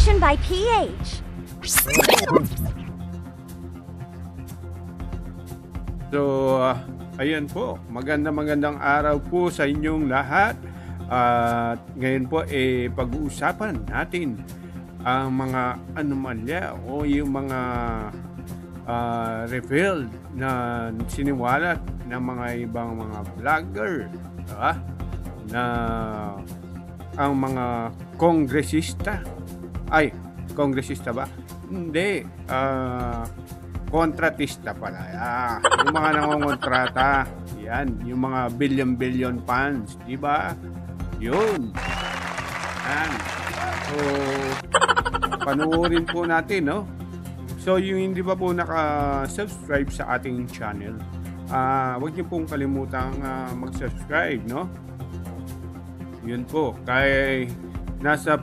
Reaction by PH. So, ayan po, magandang araw po sa inyong lahat. At ngayon po, pag-uusapan natin ang mga anomalya o yung mga revealed na siniwalat ng mga ibang mga vlogger, diba? Na ang mga kongresista, kongresista ba? Hindi, kontratista pala. Yung mga nangongontrata, yan, yung mga billion funds, di ba? Yun. Yan. So, panuorin po natin, no? So, yung hindi pa po naka-subscribe sa ating channel, huwag niyo pong kalimutang mag-subscribe, no? Yun po. Kaya nasa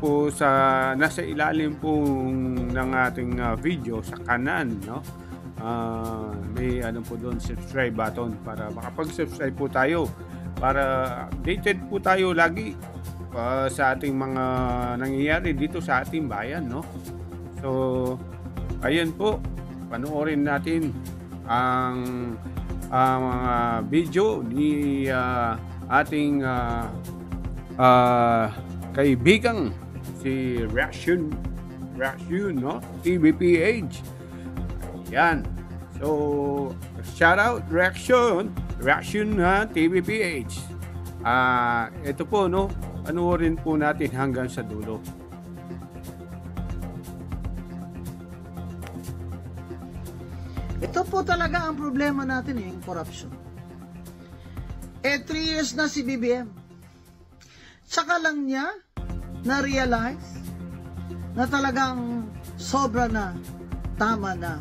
ilalim po ng ating video sa kanan, no? May po doon, subscribe button para makapag-subscribe po tayo para updated po tayo lagi sa ating mga nangyayari dito sa ating bayan, no? So, ayan po, panoorin natin ang mga video ni ating kaibigang si Reaction, no? TVPH. Yan. So, shout out Reaction TVPH. Ito po, no? Panoorin po natin hanggang sa dulo. Ito po talaga ang problema natin, yung corruption. 3 years na si BBM. Tsaka lang niya na-realize na talagang sobra na, tama na,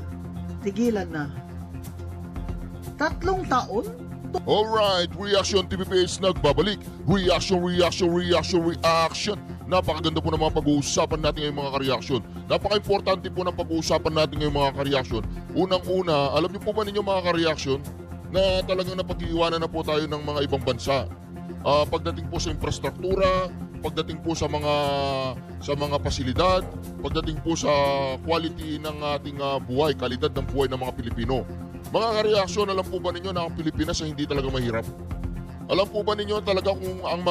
tigilan na. 3 taon? Alright, Reaction TVPH nagbabalik. Reaction. Napakaganda po ng mga pag-uusapan natin ngayong mga ka-reaction. Napaka-importante po ng pag-uusapan natin ngayong mga ka-reaction. Unang-una, alam niyo po ba ninyo mga ka-reaction na talagang napag-iiwanan na po tayo ng mga ibang bansa? Pagdating po sa infrastruktura, pagdating po sa mga pasilidad, pagdating po sa quality ng ating buhay, kalidad ng buhay ng mga Pilipino. Mga ka-reaction, alam po ba ninyo na ang Pilipinas ay hindi talaga mahirap? Alam po ba ninyo talaga kung ang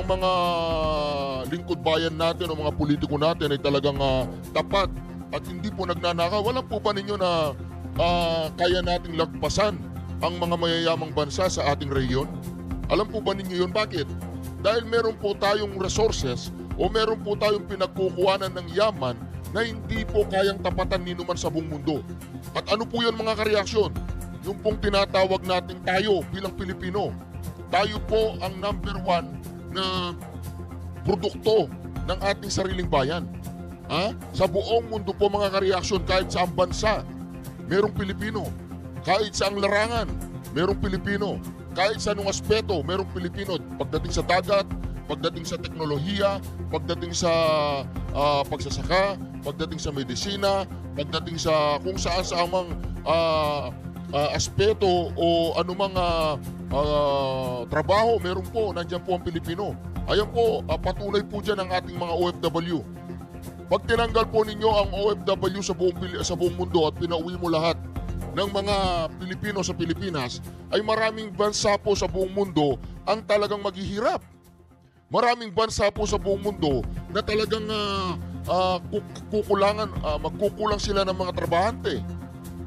mga lingkod bayan natin o mga politiko natin ay talagang tapat at hindi po nagnanakaw? Alam po ba ninyo na kaya nating lagpasan ang mga mayayamang bansa sa ating rehiyon? Alam po ba ninyo yun? Bakit? Dahil meron po tayong resources o meron po tayong pinagkukuhanan ng yaman na hindi po kayang tapatan ni numan sa buong mundo. At ano po yun mga ka-reaksyon? Yung pong tinatawag natin tayo bilang Pilipino. Tayo po ang number 1 na produkto ng ating sariling bayan. Sa buong mundo po mga ka-reaksyon, kahit sa ang bansa, merong Pilipino. Kahit sa ang larangan, merong Pilipino. Kahit sa anong aspeto, merong Pilipino. Pagdating sa dagat, pagdating sa teknolohiya, pagdating sa pagsasaka, pagdating sa medisina, pagdating sa kung saan sa amang aspeto o anumang trabaho, meron po, nandiyan po ang Pilipino. Ayan po, patuloy po dyan ang ating mga OFW. Pag tinanggal po ninyo ang OFW sa buong mundo at pinauwi mo lahat ng mga Pilipino sa Pilipinas, ay maraming bansa po sa buong mundo ang talagang maghihirap. Maraming bansa po sa buong mundo na talagang magkukulang sila ng mga trabahante.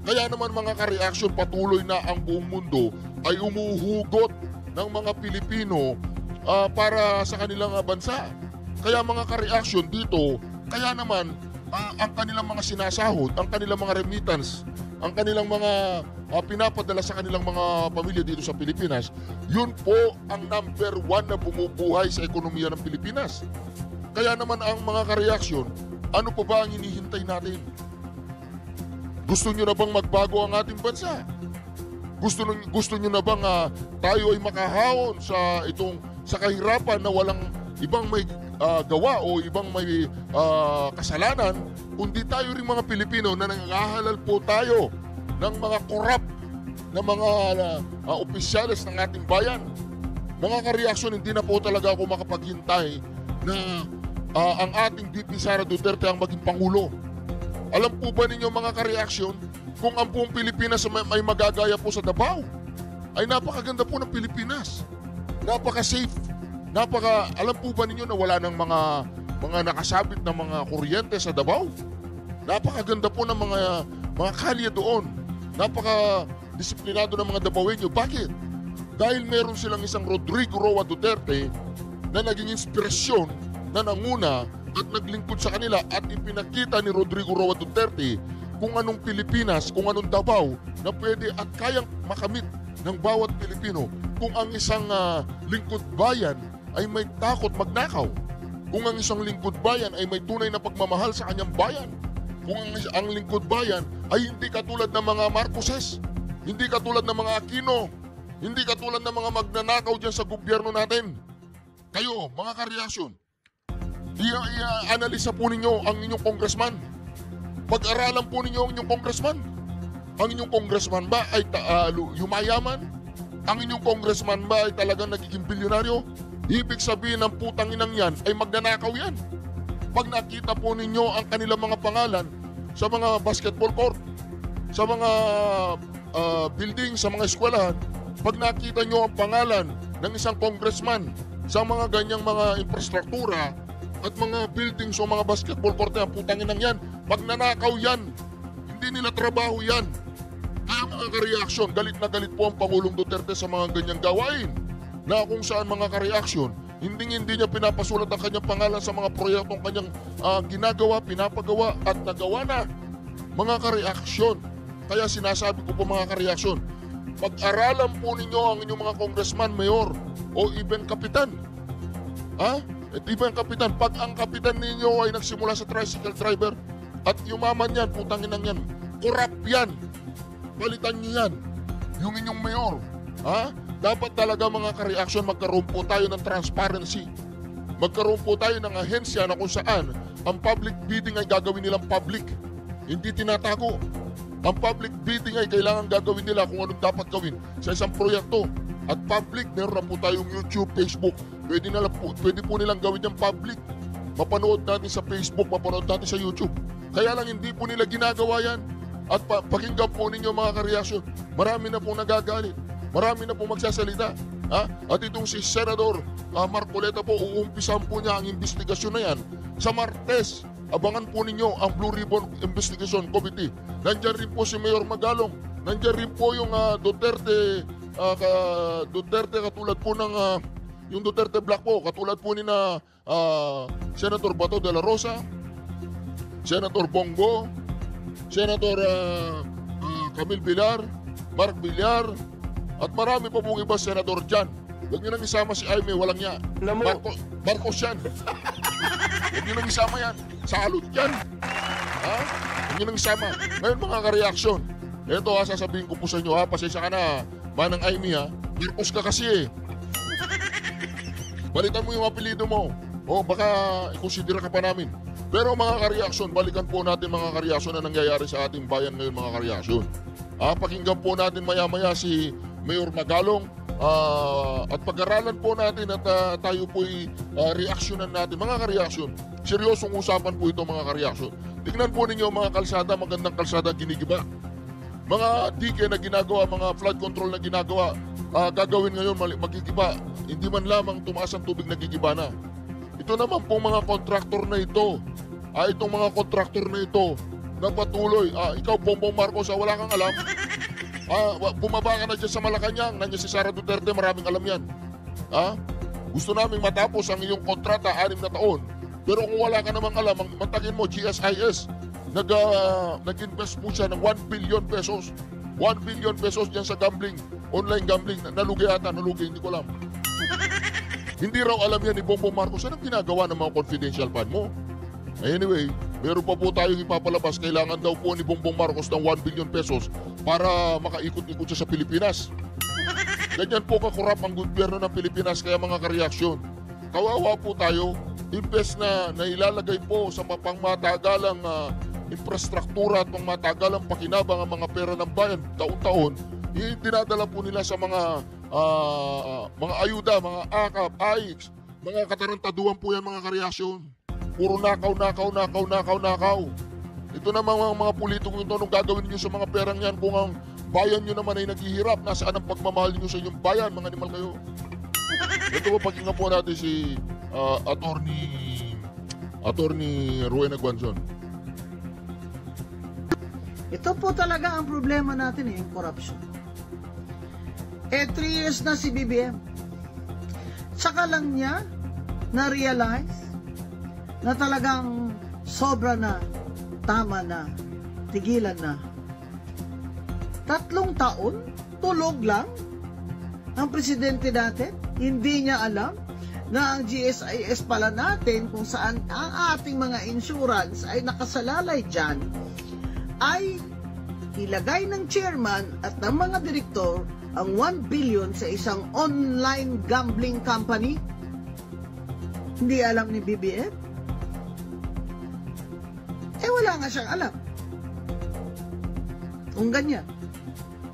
Kaya naman mga ka-reaction, patuloy na ang buong mundo ay umuhugot ng mga Pilipino para sa kanilang bansa. Kaya mga ka-reaction dito, kaya naman ang kanilang mga sinasahod, ang kanilang mga remittance, ang kanilang mga pinapadala sa kanilang mga pamilya dito sa Pilipinas, yun po ang number 1 na bumubuhay sa ekonomiya ng Pilipinas. Kaya naman ang mga ka-reaction, ano pa ba ang hinihintay natin? Gusto nyo na bang magbago ang ating bansa? Gusto nyo na bang tayo ay makahawon sa kahirapan na walang ibang may gawa o ibang may kasalanan, kundi tayo rin mga Pilipino na nangahalal po tayo ng mga korap na mga opisyales ng ating bayan. Mga ka-reaction, hindi na po talaga ako makapaghintay na ang ating VP Sara Duterte ang maging Pangulo. Alam po ba ninyo mga ka-reaction, kung ang buong Pilipinas ay magagaya po sa Davao, ay napakaganda po ng Pilipinas. Napaka-safe. Alam po ba ninyo na wala ng mga nakasabit na mga kuryente sa Davao? Napakaganda po ng mga kalye doon. Napaka-disiplinado ng mga Davaoenyo. Bakit? Dahil meron silang isang Rodrigo Roa Duterte na naging inspirasyon, na nanguna at naglingkod sa kanila at ipinakita ni Rodrigo Roa Duterte kung anong Pilipinas, kung anong Davao na pwede at kayang makamit ng bawat Pilipino. Kung ang isang lingkod bayan ay may takot magnakaw. Kung ang isang lingkod bayan ay may tunay na pagmamahal sa kanyang bayan. Kung ang lingkod bayan ay hindi katulad ng mga Marcoses, hindi katulad ng mga Aquino, hindi katulad ng mga magnanakaw dyan sa gobyerno natin. Kayo, mga ka-reaksyon, i-analisa po ninyo ang inyong congressman. Pag-aralan po ninyo ang inyong congressman. Ang inyong congressman ba ay yumayaman? Ang inyong congressman ba ay talagang nagiging bilyonaryo? Ibig sabihin ng putang inang yan ay magnanakaw yan. Pag nakita po ninyo ang kanilang mga pangalan sa mga basketball court, sa mga building, sa mga eskwelahan, pag nakita nyo ang pangalan ng isang congressman sa mga ganyang mga infrastruktura at mga buildings o mga basketball court, ang putang inang yan, magnanakaw yan. Hindi nila trabaho yan. Kaya mga ka-reaksyon, galit na galit po ang Pangulong Duterte sa mga ganyang gawain, na kung saan mga ka-reaksyon, hindi niya pinapasulat ang kanyang pangalan sa mga proyektong kanyang ginagawa, pinapagawa at nagawa na. Mga ka-reaksyon, kaya sinasabi ko po mga ka-reaksyon, pag-aralan po ninyo ang inyong mga congressman, mayor o even kapitan. At even kapitan, pag ang kapitan ninyo ay nagsimula sa tricycle driver at yumaman yan, putangin lang yan, korap yan, palitan nyo yan. Yung inyong mayor, dapat talaga mga ka-reaksyon, magkaroon po tayo ng transparency. Magkaroon po tayo ng ahensya na kung saan ang public bidding ay gagawin nilang public, hindi tinatago. Ang public bidding ay kailangan gagawin nila kung anong dapat gawin sa isang proyekto. At public, meron na po tayong YouTube, Facebook. Pwede po nilang gawin yung public. Mapanood natin sa Facebook, mapanood natin sa YouTube. Kaya lang hindi po nila ginagawa yan. At pakinggan po ninyo mga ka-reaksyon, marami na pong nagagalit. Marami na pong magsasalita. At itong si Senador Marcoleta po, uumpisan po niya ang investigasyon na yan sa Martes. Abangan po ninyo ang Blue Ribbon Investigation Committee. Nandiyan rin po si Mayor Magalong. Nandiyan rin po yung Duterte katulad po ng yung Duterte Black po, katulad po ni na Senator Bato de la Rosa, Senator Bongo, Senator Camille Villar, Mark Villar, at marami pa pong iba, Senator Jan. Huwag nyo nang isama si Aimee, walang niya. Marcos yan. Huwag nyo nang isama yan. Salot yan. Huwag nyo nang isama. Ngayon mga ka-reaksyon, ito sasabihin ko po sa inyo, pasensya ka na, Manang Aimee Marcos ka kasi eh. Balitan mo yung apelido mo. O baka ikonsidera ka pa namin. Pero mga ka-reaksyon, balikan po natin mga ka-reaksyon na nangyayari sa ating bayan ngayon mga ka-reaksyon. Pakinggan po natin maya-maya si Mayor Magalong at pag-aralan po natin at tayo po'y reaksyonan natin. Mga ka-reaksyon, seryosong usapan po ito mga ka-reaksyon. Tingnan po ninyo mga kalsada, magandang kalsada ginigiba. Mga dike na ginagawa, mga flood control na ginagawa, gagawin ngayon magigiba. Hindi man lamang tumaas ang tubig, nagigiba na. Ito naman pong mga kontraktor na ito, itong mga kontraktor na ito, na patuloy, ikaw Bongbong Marcos, wala kang alam. Bumaba ka na dyan sa Malacanang, nandiyan si Sara Duterte, maraming alam yan. Gusto namin matapos ang iyong kontrata, 6 na taon. Pero kung wala ka namang alam, matagin mo, GSIS, nag-invest po siya ng 1 billion pesos. 1 billion pesos dyan sa gambling, online gambling, nalugi ata, hindi ko alam. Hindi raw alam yan ni Bongbong Marcos, anong ginagawa ng mga confidential fund mo? Anyway, meron pa po tayong ipapalabas, kailangan daw po ni Bongbong Marcos ng 1 billion pesos para makaikot-ikot siya sa Pilipinas. Ganyan po kakurap ang gobyerno ng Pilipinas, kaya mga ka-reaksyon, kawawa po tayo, imbes na nailalagay po sa pangmatagalang infrastruktura at pangmatagalang pakinabang ang mga pera ng bayan taon-taon, dinadala po nila sa mga ayuda, mga AKAP, AIX, mga katarantaduan po yan mga ka-reaksyon. Puro nakaw. Ito na mga politiko ito, anong gagawin niyo sa mga perang yan kung ang bayan niyo naman ay naghihirap? Nasaan ang pagmamahal niyo sa inyong bayan, mga animal kayo? Ito po, pakinggan po natin si Attorney Rowena Guanzon. Ito po talaga ang problema natin yung corruption. 3 years na si BBM. Tsaka lang niya na-realize na talagang sobra na, tama na, tigilan na. 3 taon, tulog lang ang presidente natin. Hindi niya alam na ang GSIS pala natin kung saan ang ating mga insurance ay nakasalalay dyan ay ilagay ng chairman at ng mga direktor ang 1 billion sa isang online gambling company. Hindi alam ni BBM? Wala nga siyang alam. Kung ganyan.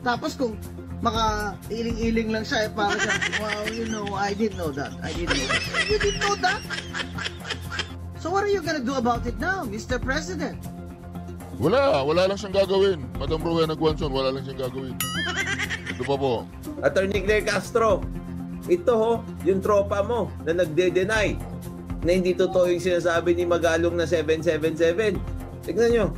Tapos kung maka-iling-iling lang siya, para siya, wow, you know, I didn't know that. You didn't know that? So what are you gonna do about it now, Mr. President? Wala lang siyang gagawin. Madam Rowena Guanzon, wala lang siyang gagawin. Ito pa po. Attorney Claire Castro, ito yung tropa mo na nagde-deny na hindi totoo yung sinasabi ni Magalong na 777. Tignan nyo.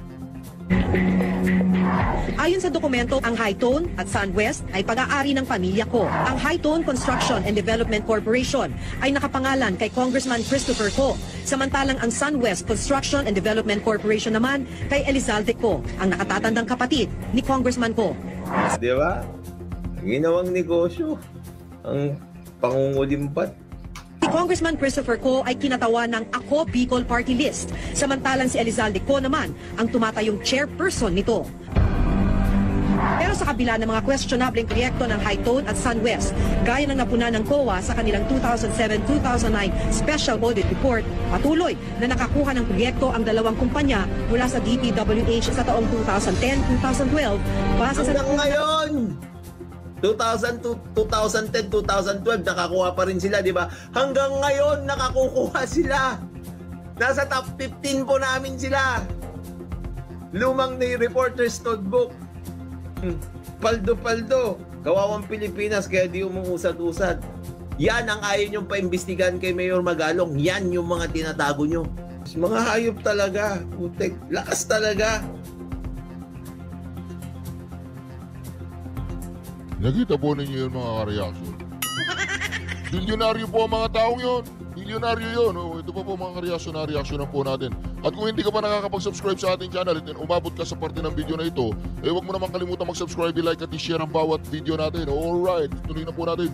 Ayon sa dokumento, ang Hightone at SunWest ay pag-aari ng pamilya ko. Ang Hightone Construction and Development Corporation ay nakapangalan kay Congressman Christopher Ko. Samantalang ang SunWest Construction and Development Corporation naman kay Elizalde Ko, ang nakatatandang kapatid ni Congressman Ko. Di ba? Ginawang negosyo. Ang pangungulimpat. Si Congressman Christopher Ko ay kinatawa ng Ako Bicol Party List. Samantalang si Elizalde Ko naman ang tumatayong chairperson nito. Pero sa kabila ng mga questionableng proyekto ng Hightone at SunWest, gaya ng napuna ng COA sa kanilang 2007-2009 Special Audit Report, patuloy na nakakuha ng proyekto ang dalawang kumpanya mula sa DPWH sa taong 2010-2012 base sa... Hanggang ngayon! 2010-2012, nakakuha pa rin sila, di ba? Hanggang ngayon, nakakukuha sila. Nasa top 15 po namin sila. Lumang ni Reporter's Notebook. Paldo-paldo. Kawawang Pilipinas, kaya di umuusad-usad. Yan ang ayaw nyong paimbestigahan kay Mayor Magalong. Yan yung mga tinatago nyo. Mga hayop talaga. Putek, lakas talaga. Nakita po ninyo yun, mga ka-reaction. Bilyonaryo po ang mga taong yun. Bilyonaryo yun. Oh, ito pa po mga ka-reaction na reaksyonan po natin. At kung hindi ka pa nakakapag-subscribe sa ating channel at umabot ka sa parte ng video na ito, huwag mo naman kalimutan mag-subscribe, like at i-share ang bawat video natin. Alright, tuloy na po natin.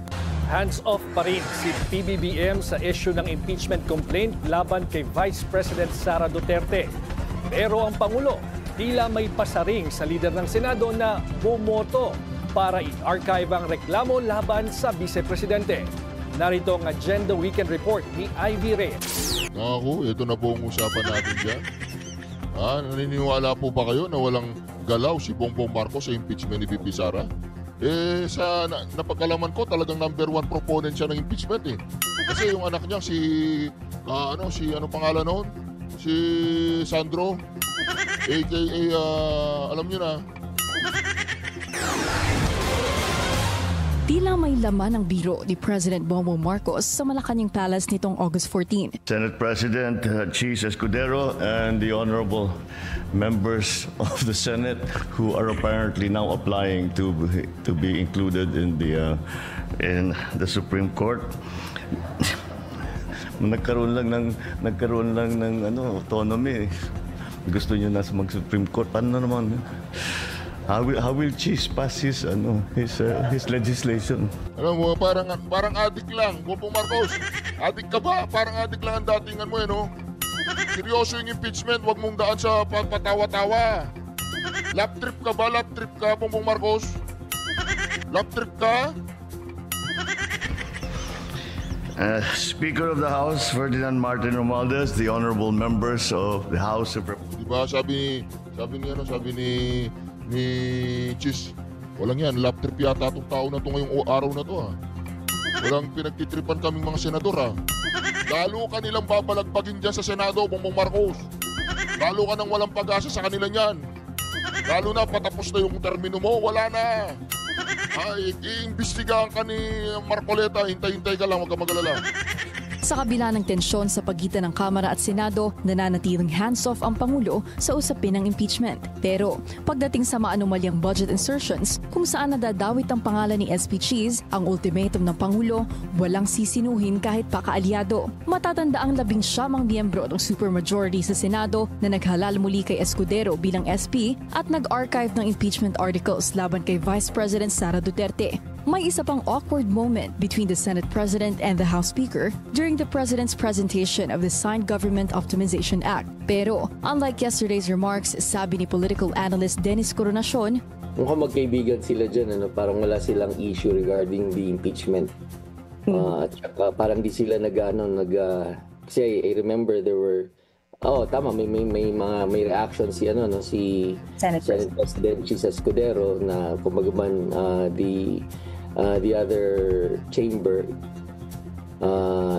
Hands off pa rin si PBBM sa issue ng impeachment complaint laban kay Vice President Sara Duterte. Pero ang Pangulo, tila may pasaring sa lider ng Senado na bumoto para i-archive ang reklamo laban sa Vice Presidente. Narito ang Agenda Weekend Report ni Ivy Reyes. Naku, ito na po ang usapan natin dyan. Naniniwala po ba kayo na walang galaw si Bongbong Marcos sa impeachment ni VP Sara? Sa napagkalaman ko, talagang number 1 proponent siya ng impeachment eh. Kasi yung anak niya ano pangalan noon? Si Sandro, aka alam niyo na. Tila may laman ang biro ni President Bongbong Marcos sa Malacanang Palace nitong August 14. Senate President Cheese Escudero and the honorable members of the Senate who are apparently now applying to be included in the Supreme Court. Nagkaroon lang ng autonomy. Gusto niyo na mag-Supreme Court, paano naman? How will Cheese pass his legislation? Alam mo, parang adik lang, Bongbong Marcos. Adik ka ba? Parang adik lang ang datingan mo no? Seryoso yung impeachment, wag mong daan sa patawa-tawa. Lap trip ka ba? Lap trip ka, Bongbong Marcos? Lap trip ka? Speaker of the House, Ferdinand Martin Romualdez, the honorable members of the House of Representatives. Diba sabi ni Cheese, walang yan, lap trip yata itong tao na ito ngayong araw na to ha. Walang pinagtitripan kaming mga senador ha. Lalo ka nilang babalagpagin dyan sa Senado, Bongbong Marcos. Lalo ka nang walang pag-asa sa kanila niyan. Lalo na patapos na yung termino mo, wala na. Ay, iimbestigahan ka ni Marcoleta, hintay-hintay ka lang, huwag ka mag-alala. Sa kabila ng tensyon sa pagitan ng Kamara at Senado, nananatiling hands-off ang Pangulo sa usapin ng impeachment. Pero pagdating sa maanumalyang budget insertions, kung saan nadadawit ang pangalan ni SP Cheese, ang ultimatum ng Pangulo, walang sisinuhin kahit pa kaalyado. Matatanda ang 19 miyembro ng supermajority sa Senado na naghalal muli kay Escudero bilang SP at nag-archive ng impeachment articles laban kay Vice President Sara Duterte. May isa pang awkward moment between the Senate President and the House Speaker during the President's presentation of the signed Government Optimization Act. Pero, unlike yesterday's remarks, sabi ni political analyst Dennis Coronacion, mukhang magkaibigan sila dyan, parang wala silang issue regarding the impeachment. At saka parang di sila kasi I remember there were tama, may reaction si si Senate President Chis Escudero na kumbaga the other chamber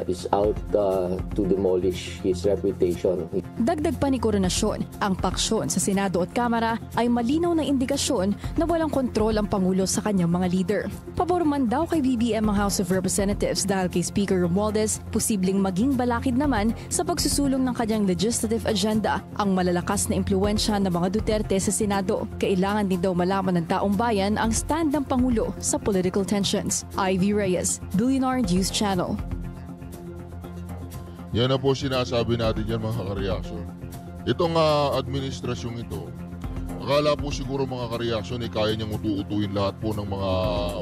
is out to demolish his reputation. Dagdag pa ni Coronacion, ang paksyon sa Senado at Kamara ay malinaw na indikasyon na walang kontrol ang Pangulo sa kanyang mga leader. Pabor man daw kay BBM ang House of Representatives dahil kay Speaker Romualdez, posibleng maging balakid naman sa pagsusulong ng kanyang legislative agenda ang malalakas na impluwensya ng mga Duterte sa Senado. Kailangan din daw malaman ng taong bayan ang stand ng Pangulo sa political tensions. Ivy Reyes, Billionaire News Channel. Yan na po sinasabi natin yan mga kareaksyon. Itong administrasyong ito, akala po siguro mga kareaksyon kaya niyang utu-utuin lahat po ng mga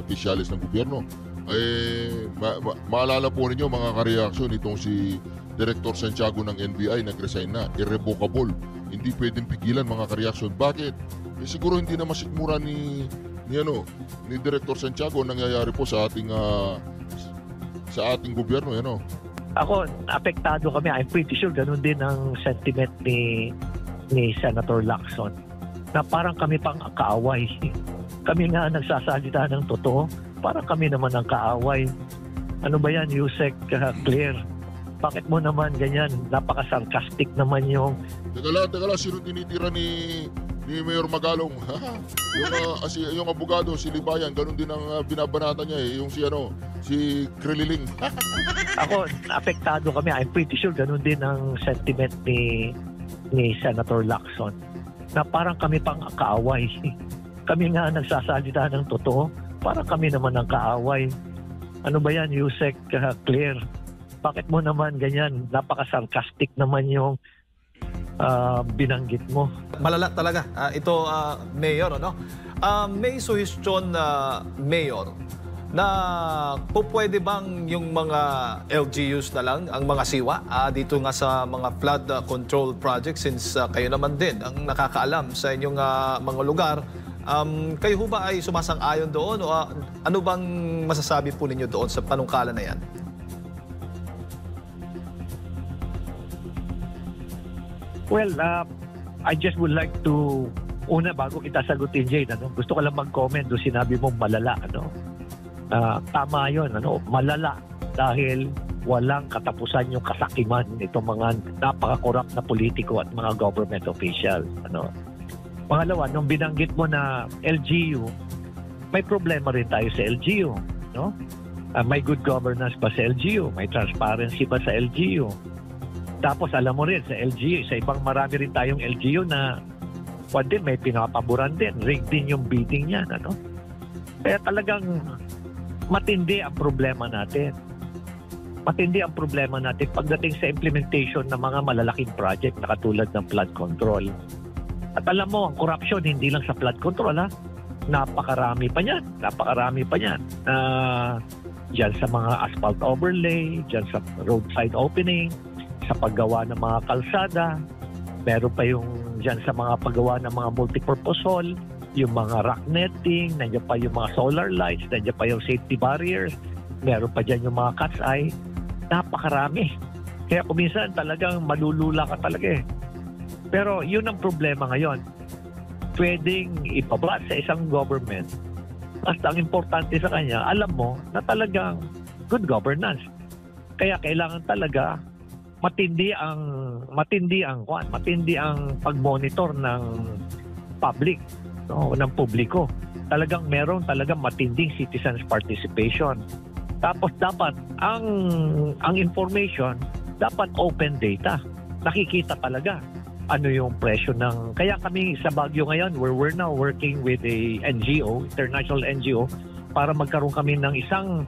opisyalis ng gobyerno. Maalala po ninyo mga kareaksyon, itong si Director Santiago ng NBI nag-resign na, irrevocable. Hindi pwedeng pigilan mga kareaksyon. Bakit? Siguro hindi na masikmura ni Director Santiago nangyayari po sa ating gobyerno. Ako, apektado kami. I'm pretty sure ganun din ang sentiment ni Senator Lacson na parang kami pang kaaway. Kami nga nagsasalita ng totoo, parang kami naman ang kaaway. Ano ba yan, Yusek Claire? Bakit mo naman ganyan? Napaka-sarcastic naman yung... Teka lang, sino tinitira ni Mayor Magalong? yung abogado, si Libayan, ganun din ang binabanata niya yung si Krililing. Ako, apektado kami. I'm pretty sure ganun din ang sentiment ni Senator Lacson na parang kami pang kaaway. Kami nga nagsasalita ng totoo, parang kami naman ang kaaway. Ano ba yan, Yusek Claire? Bakit mo naman ganyan? Napaka-sarcastic naman yung binanggit mo. Malala talaga. Ito, Mayor, may suhestyon na Mayor na pwede bang yung mga LGUs na lang, ang mga siwa, dito nga sa mga flood control projects since kayo naman din ang nakakaalam sa inyong mga lugar. Kayo ho ba ay sumasang-ayon doon o ano bang masasabi po ninyo doon sa panungkalan na yan? Well, I just would like to, bago kita sagutin, Jane, gusto ko lang mag-comment doon sinabi mong malala. Tama yun, malala dahil walang katapusan yung kasakiman nitong mga napaka-corrupt na politiko at mga government officials. Pangalawa, nung binanggit mo na LGU, may problema rin tayo sa LGU. May good governance ba sa LGU? May transparency ba sa LGU? Tapos alam mo rin sa LGU, sa ibang marami rin tayong LGU na may pinapaboran din, rigged din yung bidding niyan. Kaya talagang matindi ang problema natin. Matindi ang problema natin pagdating sa implementation ng mga malalaking project na katulad ng flood control. At alam mo, ang corruption hindi lang sa flood control, napakarami pa niyan. Diyan sa mga asphalt overlay, diyan sa roadside opening, sa paggawa ng mga kalsada, meron pa yung diyan sa mga paggawa ng mga multipurpose hall, yung mga rock netting, nandiyan pa yung mga solar lights, nandiyan pa yung safety barriers, meron pa dyan yung mga cat's eye. Napakarami. Kaya kuminsan talagang malulula ka talaga . Pero yun ang problema ngayon. Pwedeng ipaba sa isang government. Basta ang importante sa kanya, alam mo na talagang good governance. Kaya kailangan talaga matindi ang pag-monitor ng public, no, ng publiko. Talagang meron talagang matinding citizens participation. Tapos dapat ang information dapat open data. Nakikita talaga ano yung presyo ng... Kaya kami sa Baguio ngayon, we're now working with a NGO, international NGO, para magkaroon kami ng isang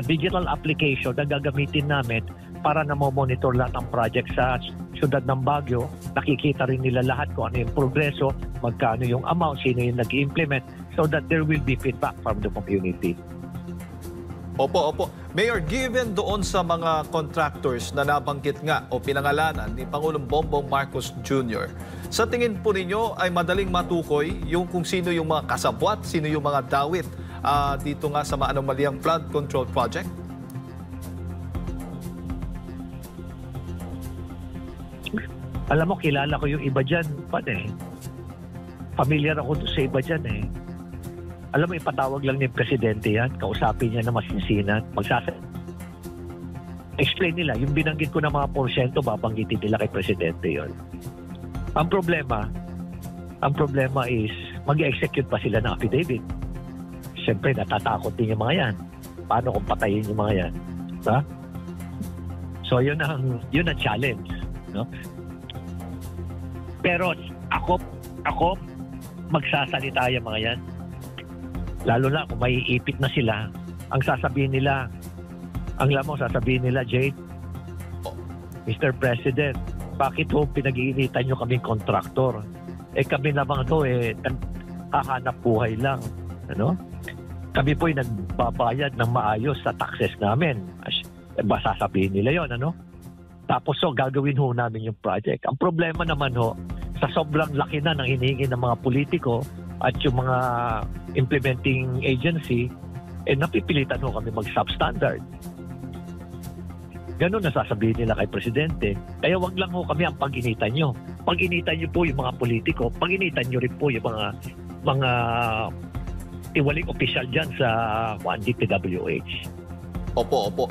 digital application na gagamitin namin para na monitor lahat ng project sa syudad ng Baguio. Nakikita rin nila lahat kung ano yung progreso, magkano yung amount, sino yung nag-implement, so that there will be feedback from the community. Opo. Mayor, given doon sa mga contractors na nabanggit nga o pinangalanan ni Pangulong Bongbong Marcos Jr., sa tingin po ninyo ay madaling matukoy yung kung sino yung mga kasabwat, sino yung mga dawit dito nga sa maanomaliang flood control project? Alam mo, kilala ko yung iba dyan, familiar ako sa iba dyan Alam mo, ipatawag lang ni Presidente yan, kausapin niya na masinsinan, explain nila, yung binanggit ko na mga porsyento, babanggitin nila kay Presidente yon. Ang problema is, mag-execute pa sila ng affidavit. Siyempre, natatakot din yung mga yan. Paano kung patayin yung mga yan? Ha? So, yun ang challenge. No? Pero ako magsasalita yung mga yan. Lalo na kung maiipit na sila, ang sasabihin nila, Jade, Mr. President, bakit ho pinag-iinitan nyo kaming kontraktor? Kami naman hahanap buhay lang. Ano? Kami po'y nagbabayad ng maayos sa taxes namin. Sasabihin nila yon, ano? Tapos gagawin ho namin yung project. Ang problema naman sa sobrang laki na ng hinihingi ng mga politiko at yung mga implementing agency, napipilitan kami mag-substandard. Ganun na sasabihin nila kay Presidente. Kaya wag lang kami ang pag-initan nyo. Pag-initan nyo po yung mga politiko, pag-initan nyo rin po yung mga tiwaling opisyal dyan sa DPWH. Opo.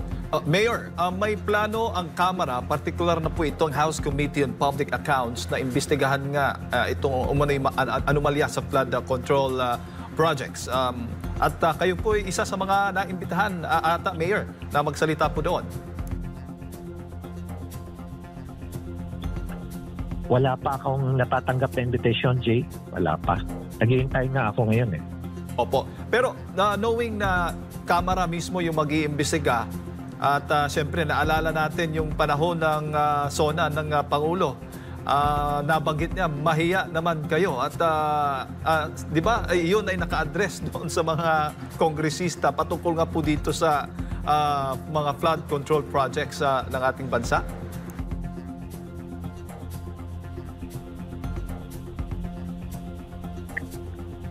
Mayor, may plano ang Kamara, partikular na po itong House Committee on Public Accounts na imbestigahan nga itong anomalya sa flood control projects. At kayo po ay isa sa mga naimbitahan ata, Mayor, na magsalita po doon. Wala pa akong natatanggap na invitation, Jay. Wala pa. Naghihintay nga ako ngayon Opo. Pero knowing na Kamara mismo yung mag-iimbestiga at siyempre naalala natin yung panahon ng SONA ng Pangulo, nabanggit niya, mahiya naman kayo. At di ba, yun ay naka-address doon sa mga kongresista patungkol nga po dito sa mga flood control projects ng ating bansa?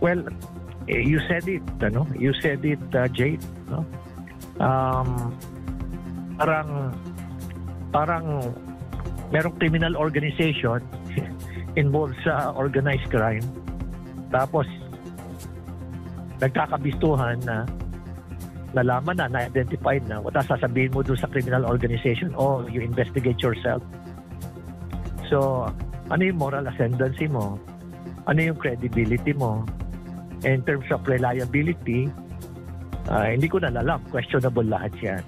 Well, you said it, You said it, Jade, no? Parang merong criminal organization involved sa organized crime. Tapos nagkakabistuhan na nalaman na-identified na, what sasabihin mo doon sa criminal organization? You investigate yourself. So, ano yung moral ascendancy mo? Ano yung credibility mo? In terms of reliability, hindi ko nalalam. Questionable lahat yan.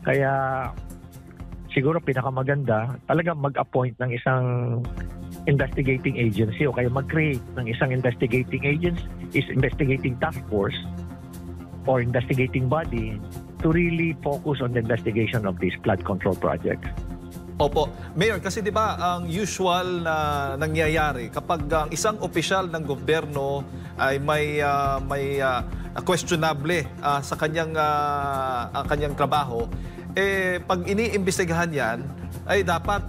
Kaya siguro pinakamaganda talagang mag-appoint ng isang investigating agency o kaya mag-create ng isang investigating task force or investigating body to really focus on the investigation of these flood control projects. Opo. Mayor, kasi di ba ang usual na nangyayari kapag ang isang opisyal ng gobyerno ay may questionable sa kanyang trabaho, pag iniimbestigahan yan, ay dapat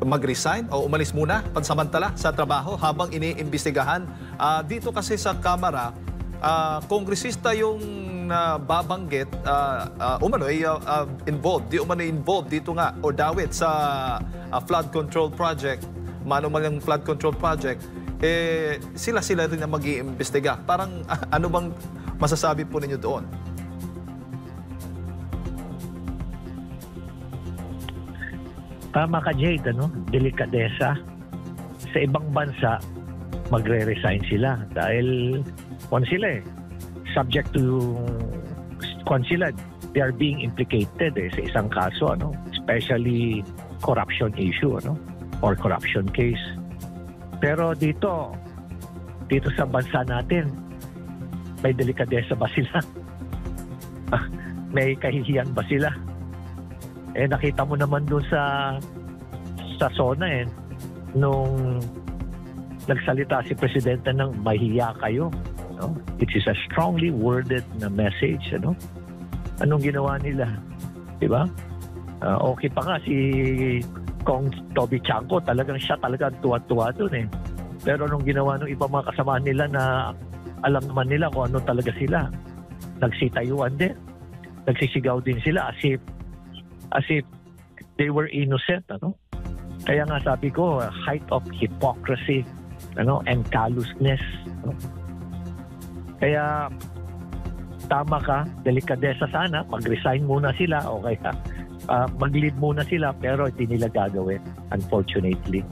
mag-resign o umalis muna pansamantala sa trabaho habang iniimbestigahan. Dito kasi sa Kamara, kongresista yung babanggit involved dito nga o dawit sa flood control project, manumalang flood control project, sila rin na mag-iimbestiga. Parang ano bang masasabi po ninyo doon? Tama ka, Jade, ano? Delikadesa. Sa ibang bansa, magre-resign sila dahil sila subject to sila, they are being implicated sa isang kaso, ano? Especially corruption issue, ano? Or corruption case. Pero dito sa bansa natin, may delikadesa ba sila? May kahihiyan ba sila? Nakita mo naman doon sa SONA nung nagsalita si Presidente ng mahiya kayo. No? It is a strongly worded na message. Ano? Anong ginawa nila? Diba? Okay pa nga si Kong Toby Chanko, siya talaga tuwa-tuwa doon Pero anong ginawa ng ibang mga kasamahan nila na alam naman nila kung ano talaga sila? Nagsitayuan din. Nagsisigaw din sila as if they were innocent, ano? Kaya nga sabi ko, height of hypocrisy, ano, and callousness. No? Kaya tama ka, delikadesa sana, mag-resign muna sila o kaya mag-leave muna sila pero hindi nila gagawin, unfortunately.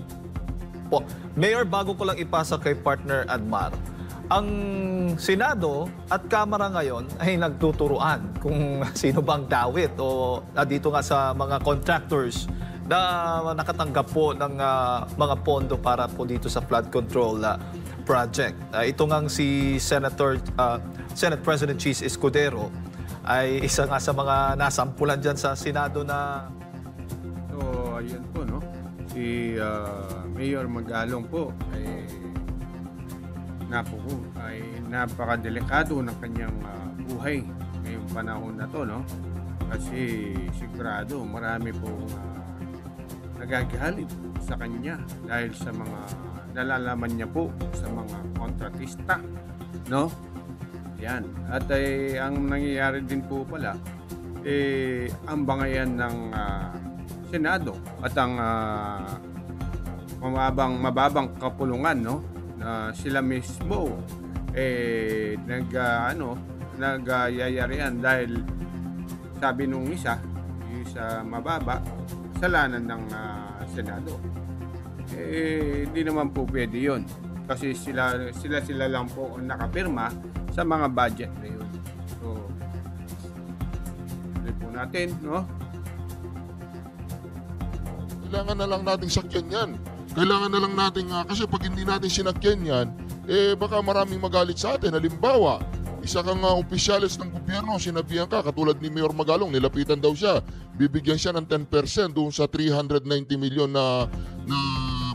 Po, Mayor, bago ko lang ipasa kay partner Admar, ang Senado at Kamara ngayon ay nagtuturuan kung sino bang dawit o dito nga sa mga contractors na nakatanggap po ng mga pondo para po dito sa flood control project. Ito ngang si Senate President Cheese Escudero ay isa nga sa mga nasampulan dyan sa Senado na... So, ayun po, no? Si Mayor Magalong po ay napakadelikado ng kanyang buhay ngayong panahon na to, no? Kasi sigurado marami pong nagagalit sa kanya dahil sa mga nalalaman niya po sa mga kontratista, no? Yan. At ang nangyayari din po pala ang bangayan ng Senado at ang mababang kapulungan, no? Na sila mismo nagyayarihan dahil sabi nung isa yung sa mababa kasalanan ng Senado. Hindi naman po pwede yun kasi sila lang po nakapirma sa mga budget na yun. So tuloy po natin, no? Kailangan na lang nating sakyan yan. Kailangan na lang natin kasi pag hindi natin sinakyan yan, baka maraming magalit sa atin. Halimbawa, isa kang opisyalis ng gobyerno, sinabihan ka, katulad ni Mayor Magalong, nilapitan daw siya, bibigyan siya ng 10% doon sa 390 million na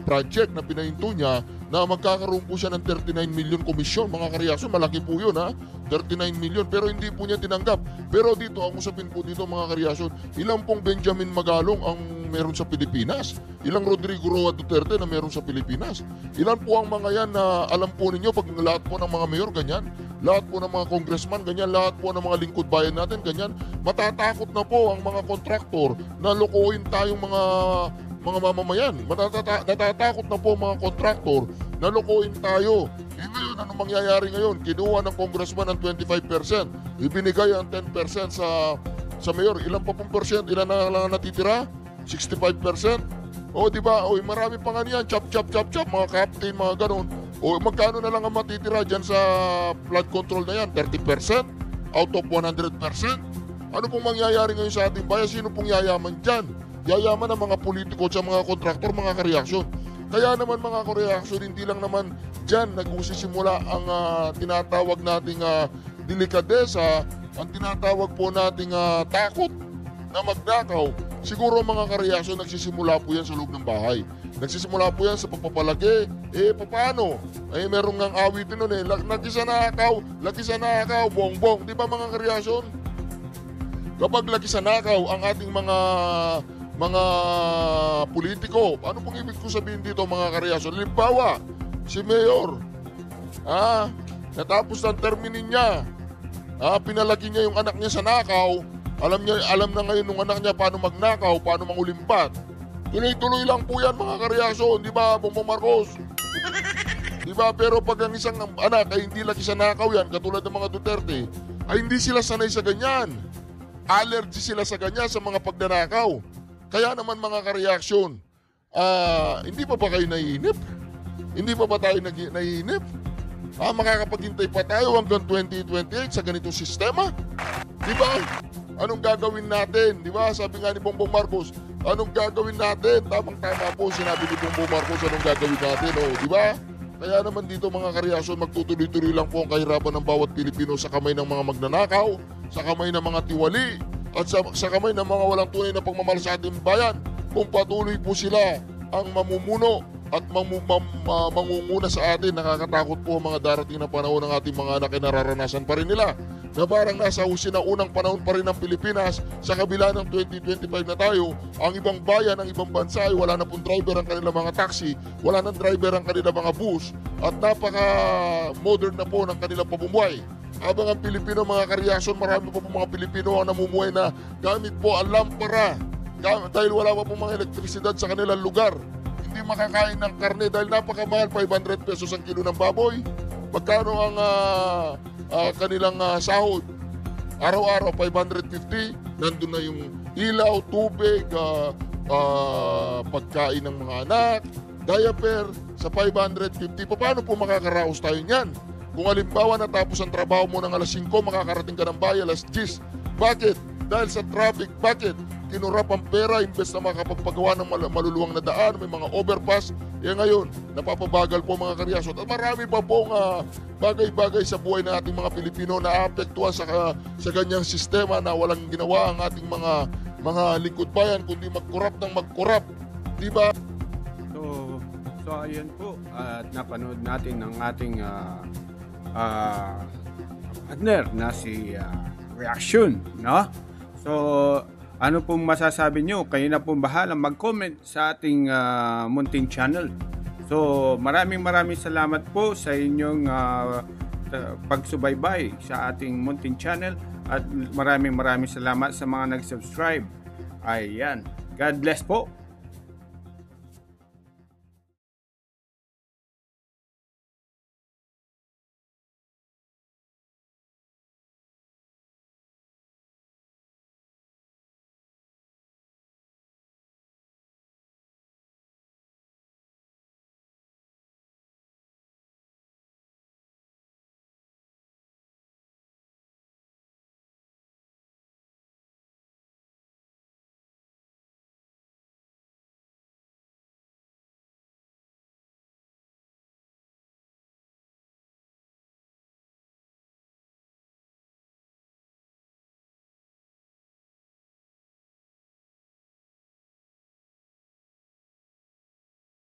project na pinahinto niya, na magkakaroon po siya ng 39 million komisyon. Mga kareaksyon, malaki po yun 39 million, pero hindi po niya tinanggap. Pero dito, ang usapin po dito mga kareaksyon, ilang pong Benjamin Magalong ang meron sa Pilipinas? Ilang Rodrigo Roa Duterte na meron sa Pilipinas? Ilan po ang mga yan na alam po ninyo pag lahat po ng mga mayor ganyan? Lahat po ng mga congressman ganyan? Lahat po ng mga lingkod bayan natin ganyan? Matatakot na po ang mga kontraktor na lokohin tayong mga mamamayan. Natatakot na po mga kontraktor na lokohin tayo. Ngayon, ano mangyayari ngayon? Kinuha ng congressman ng 25%. Ibinigay ang 10% sa mayor. Ilan pa pong percent? Ilan na lang natitira? 65%? O di ba? O marami pa nga niyan, chop, mga captain, mga ganun. O magkano na lang ang matitira dyan sa flood control na yan? 30%? Out of 100%? Ano pong mangyayari ngayon sa ating bayan? Sino pong yayaman dyan? Yayaman ang mga politiko at mga kontraktor, mga kareaksyon. Kaya naman mga kareaksyon, hindi lang naman dyan nagsisimula ang tinatawag nating delikadesa, ang tinatawag po nating takot na magnakaw. Siguro mga kareaksyon, nagsisimula po yan sa loob ng bahay. Nagsisimula po yan sa pagpapalagi. Paano? Meron ngang awitin nun laki sa nakaw, bongbong. Di ba mga kareaksyon? Kapag laki sa nakaw ang ating mga politiko, ano pong ibig ko sabihin dito mga kareaksyon? Halimbawa, si Mayor, natapos ng termine niya, pinalaki niya yung anak niya sa nakaw. Alam na ngayon ng anak niya paano magnakaw, paano mangulimbat. Tuloy-tuloy lang po yan mga kareaksyon, di ba, Bongbong Marcos? Di Diba? Pero pag ang isang anak ay hindi laki sa nakaw yan, katulad ng mga Duterte, ay hindi sila sanay sa ganyan. Allergy sila sa ganyan, sa mga pagdanakaw. Kaya naman mga ka-reaction, hindi pa ba kayo naiinip? Hindi pa ba tayo naiinip? Makakapaghintay pa tayo hanggang 2028 sa ganitong sistema? Diba? Anong gagawin natin? Diba? Sabi nga ni Bongbong Marcos, anong gagawin natin? Tamang-tama po sinabi ni Bongbong Marcos, anong gagawin natin? Diba? Kaya naman dito mga ka-reaction, magtutuloy-tuloy lang po ang kahirapan ng bawat Pilipino sa kamay ng mga magnanakaw, sa kamay ng mga tiwali, at sa kamay ng mga walang tunay na pagmamahal sa ating bayan. Kung patuloy po sila ang mamumuno at mangunguna sa atin, nakakatakot po ang mga darating na panahon ng ating mga anak ay nararanasan pa rin nila na parang nasa unang panahon pa rin ng Pilipinas. Sa kabila ng 2025 na tayo, ang ibang bayan, ang ibang bansa ay wala na pong driver ang kanilang mga taxi, wala nang driver ang kanilang mga bus, at napaka-modern na po ng kanilang pamumuhay. Habang ang Pilipino, mga ka-reaction, marami pa po mga Pilipino ang namumuhay na gamit po ang lampara dahil wala pa po mga elektrisidad sa kanilang lugar. Hindi makakain ng karne dahil napakamahal, 500 pesos ang kilo ng baboy. Magkano ang kanilang sahod? Araw-araw 550. Nandun na yung ilaw, tubig, pagkain ng mga anak, diaper sa 550. Paano po makakaraos tayo niyan? Kung halimbawa natapos ang trabaho mo ng alas 5, makakarating ka ng bahay alas 10. Bakit? Dahil sa traffic. Bakit? Kinurap ang pera imbes na makapagpagawa ng maluluwang na daan, may mga overpass. Ngayon, napapabagal po mga ka-reaction. At marami pa pong bagay-bagay sa buhay ng ating mga Pilipino na apektuhan sa ganyang sistema na walang ginawa ang ating mga lingkod bayan kundi mag-corrupt ng mag-corrupt. Diba? So ayan po, at napanood natin ng ating partner na si Reaction, no? So ano pong masasabi nyo? Kayo na pong bahala mag-comment sa ating munting channel. So maraming salamat po sa inyong pagsubaybay sa ating munting channel, at maraming salamat sa mga nag-subscribe. Ayan. God bless po.